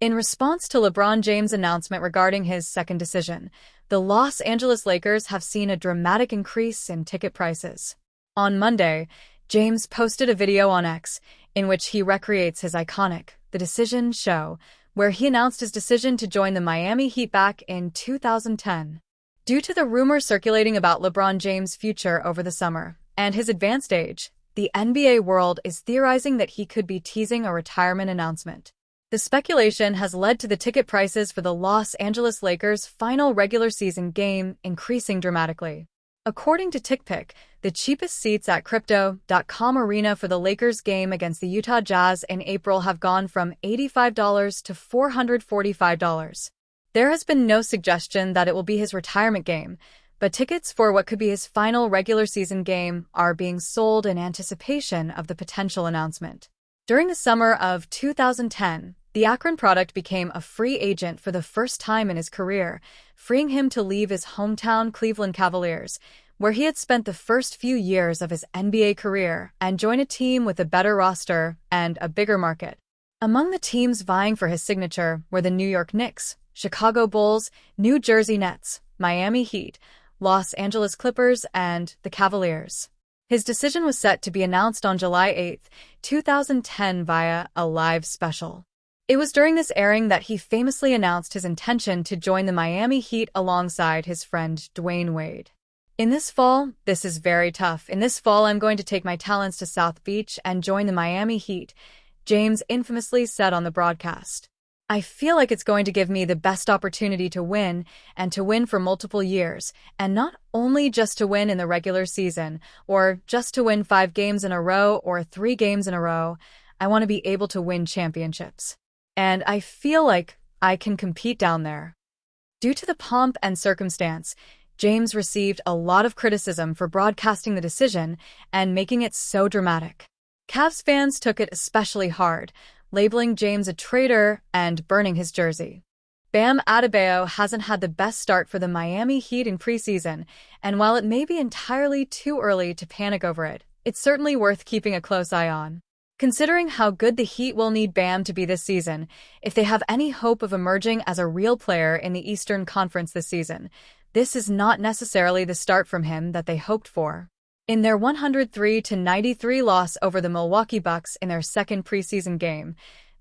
In response to LeBron James' announcement regarding his second decision, the Los Angeles Lakers have seen a dramatic increase in ticket prices. On Monday, James posted a video on X in which he recreates his iconic The Decision show, where he announced his decision to join the Miami Heat back in 2010. Due to the rumors circulating about LeBron James' future over the summer and his advanced age, the NBA world is theorizing that he could be teasing a retirement announcement. The speculation has led to the ticket prices for the Los Angeles Lakers' final regular season game increasing dramatically. According to TickPick, the cheapest seats at Crypto.com Arena for the Lakers game against the Utah Jazz in April have gone from $85 to $445. There has been no suggestion that it will be his retirement game, but tickets for what could be his final regular season game are being sold in anticipation of the potential announcement. During the summer of 2010, the Akron product became a free agent for the first time in his career, freeing him to leave his hometown Cleveland Cavaliers, where he had spent the first few years of his NBA career, and join a team with a better roster and a bigger market. Among the teams vying for his signature were the New York Knicks, Chicago Bulls, New Jersey Nets, Miami Heat, Los Angeles Clippers, and the Cavaliers. His decision was set to be announced on July 8, 2010 via a live special. It was during this airing that he famously announced his intention to join the Miami Heat alongside his friend Dwayne Wade. This is very tough. In this fall, I'm going to take my talents to South Beach and join the Miami Heat, James infamously said on the broadcast. I feel like it's going to give me the best opportunity to win, and to win for multiple years, and not only just to win in the regular season, or just to win 5 games in a row or 3 games in a row. I want to be able to win championships. And I feel like I can compete down there. Due to the pomp and circumstance, James received a lot of criticism for broadcasting the decision and making it so dramatic. Cavs fans took it especially hard, labeling James a traitor and burning his jersey. Bam Adebayo hasn't had the best start for the Miami Heat in preseason, and while it may be entirely too early to panic over it, it's certainly worth keeping a close eye on. Considering how good the Heat will need Bam to be this season, if they have any hope of emerging as a real player in the Eastern Conference this season, this is not necessarily the start from him that they hoped for. In their 103-93 loss over the Milwaukee Bucks in their second preseason game,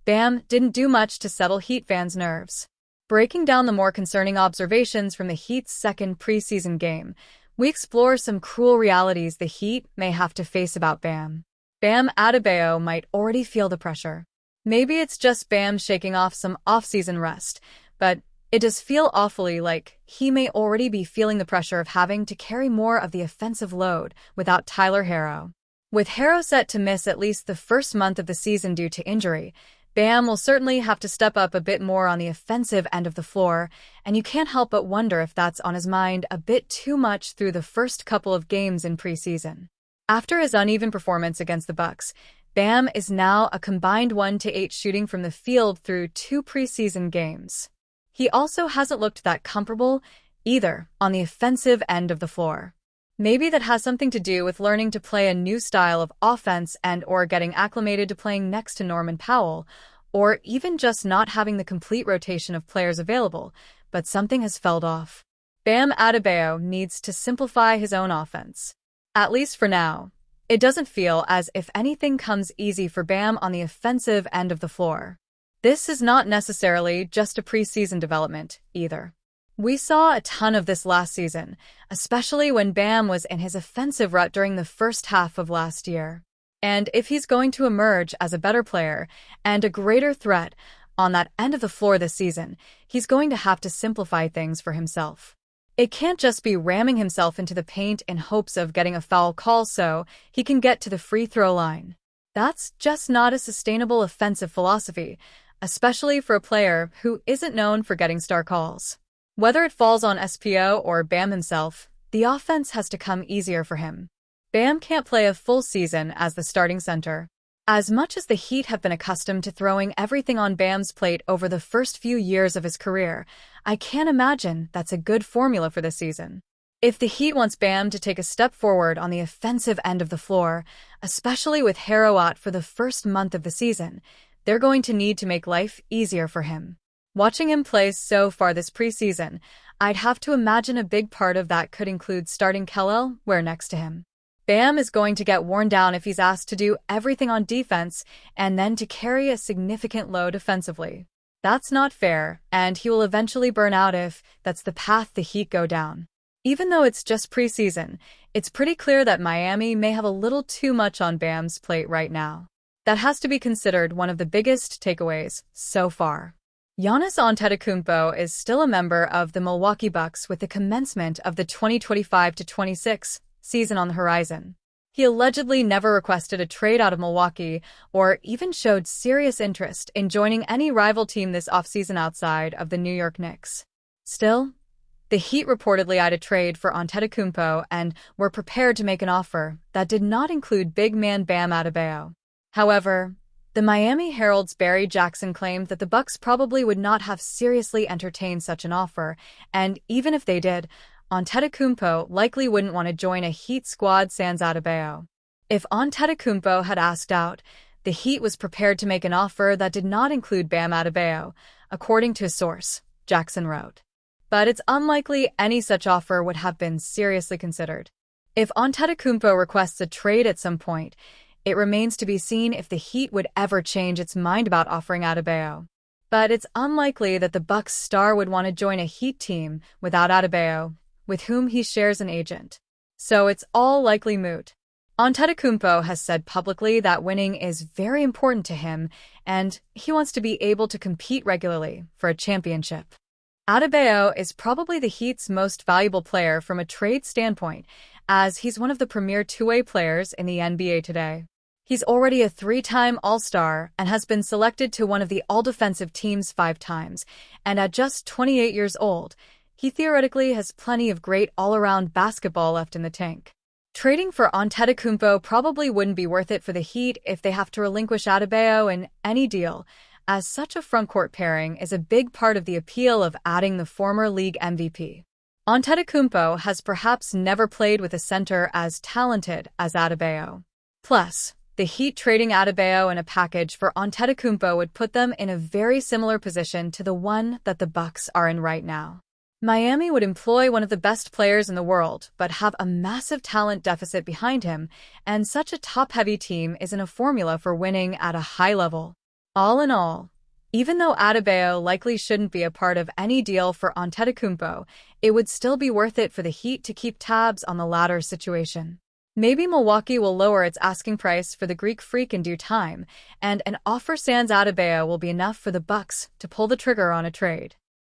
Bam didn't do much to settle Heat fans' nerves. Breaking down the more concerning observations from the Heat's second preseason game, we explore some cruel realities the Heat may have to face about Bam. Bam Adebayo might already feel the pressure. Maybe it's just Bam shaking off some off-season rest, but it does feel awfully like he may already be feeling the pressure of having to carry more of the offensive load without Tyler Herro. With Herro set to miss at least the first month of the season due to injury, Bam will certainly have to step up a bit more on the offensive end of the floor, and you can't help but wonder if that's on his mind a bit too much through the first couple of games in preseason. After his uneven performance against the Bucks, Bam is now a combined 1-8 shooting from the field through 2 preseason games. He also hasn't looked that comfortable either on the offensive end of the floor. Maybe that has something to do with learning to play a new style of offense and/or getting acclimated to playing next to Norman Powell, or even just not having the complete rotation of players available, but something has fell off. Bam Adebayo needs to simplify his own offense. At least for now, it doesn't feel as if anything comes easy for Bam on the offensive end of the floor. This is not necessarily just a preseason development, either. We saw a ton of this last season, especially when Bam was in his offensive rut during the first half of last year. And if he's going to emerge as a better player and a greater threat on that end of the floor this season, he's going to have to simplify things for himself. It can't just be ramming himself into the paint in hopes of getting a foul call so he can get to the free throw line. That's just not a sustainable offensive philosophy, especially for a player who isn't known for getting star calls. Whether it falls on SPO or Bam himself, the offense has to come easier for him. Bam can't play a full season as the starting center. As much as the Heat have been accustomed to throwing everything on Bam's plate over the first few years of his career, I can't imagine that's a good formula for this season. If the Heat wants Bam to take a step forward on the offensive end of the floor, especially with Herro out for the first month of the season, they're going to need to make life easier for him. Watching him play so far this preseason, I'd have to imagine a big part of that could include starting Kel'el where next to him. Bam is going to get worn down if he's asked to do everything on defense and then to carry a significant load offensively. That's not fair, and he will eventually burn out if that's the path the Heat go down. Even though it's just preseason, it's pretty clear that Miami may have a little too much on Bam's plate right now. That has to be considered one of the biggest takeaways so far. Giannis Antetokounmpo is still a member of the Milwaukee Bucks with the commencement of the 2025-26 season on the horizon. He allegedly never requested a trade out of Milwaukee or even showed serious interest in joining any rival team this offseason outside of the New York Knicks. Still, the Heat reportedly eyed a trade for Antetokounmpo and were prepared to make an offer that did not include big man Bam Adebayo. However, the Miami Herald's Barry Jackson claimed that the Bucks probably would not have seriously entertained such an offer, and even if they did, Antetokounmpo likely wouldn't want to join a Heat squad sans Adebayo. If Antetokounmpo had asked out, the Heat was prepared to make an offer that did not include Bam Adebayo, according to a source, Jackson wrote. But it's unlikely any such offer would have been seriously considered. If Antetokounmpo requests a trade at some point, it remains to be seen if the Heat would ever change its mind about offering Adebayo. But it's unlikely that the Bucks star would want to join a Heat team without Adebayo, with whom he shares an agent. So it's all likely moot. Antetokounmpo has said publicly that winning is very important to him, and he wants to be able to compete regularly for a championship. Adebayo is probably the Heat's most valuable player from a trade standpoint, as he's one of the premier two-way players in the NBA today. He's already a three-time All-Star and has been selected to one of the All-Defensive teams 5 times, and at just 28 years old, he theoretically has plenty of great all-around basketball left in the tank. Trading for Antetokounmpo probably wouldn't be worth it for the Heat if they have to relinquish Adebayo in any deal, as such a frontcourt pairing is a big part of the appeal of adding the former league MVP. Antetokounmpo has perhaps never played with a center as talented as Adebayo. Plus, the Heat trading Adebayo in a package for Antetokounmpo would put them in a very similar position to the one that the Bucks are in right now. Miami would employ one of the best players in the world, but have a massive talent deficit behind him, and such a top-heavy team isn't a formula for winning at a high level. All in all, even though Adebayo likely shouldn't be a part of any deal for Antetokounmpo, it would still be worth it for the Heat to keep tabs on the latter situation. Maybe Milwaukee will lower its asking price for the Greek Freak in due time, and an offer sans Adebayo will be enough for the Bucks to pull the trigger on a trade.